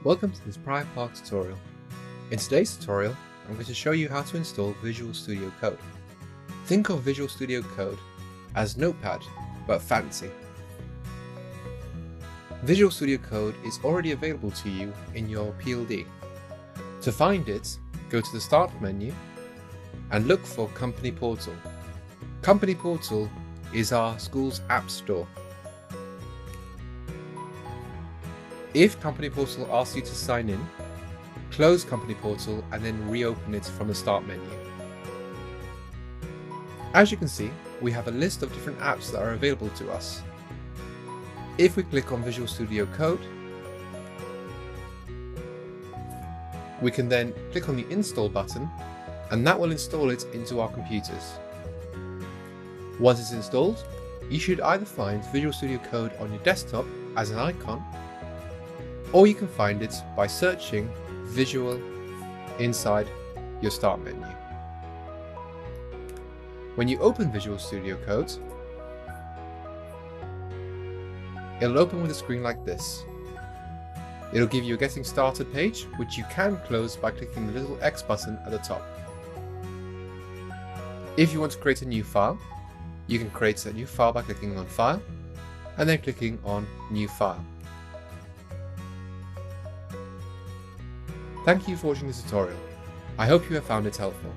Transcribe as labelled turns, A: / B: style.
A: Welcome to this Prior Park tutorial. In today's tutorial, I'm going to show you how to install Visual Studio Code. Think of Visual Studio Code as Notepad, but fancy. Visual Studio Code is already available to you in your PLD. To find it, go to the Start menu and look for Company Portal. Company Portal is our school's app store. If Company Portal asks you to sign in, close Company Portal and then reopen it from the Start menu. As you can see, we have a list of different apps that are available to us. If we click on Visual Studio Code, we can then click on the Install button and that will install it into our computers. Once it's installed, you should either find Visual Studio Code on your desktop as an icon, or you can find it by searching Visual inside your Start menu. When you open Visual Studio Code, it'll open with a screen like this. It'll give you a Getting Started page, which you can close by clicking the little X button at the top. If you want to create a new file, you can create a new file by clicking on File and then clicking on New File. Thank you for watching this tutorial. I hope you have found it helpful.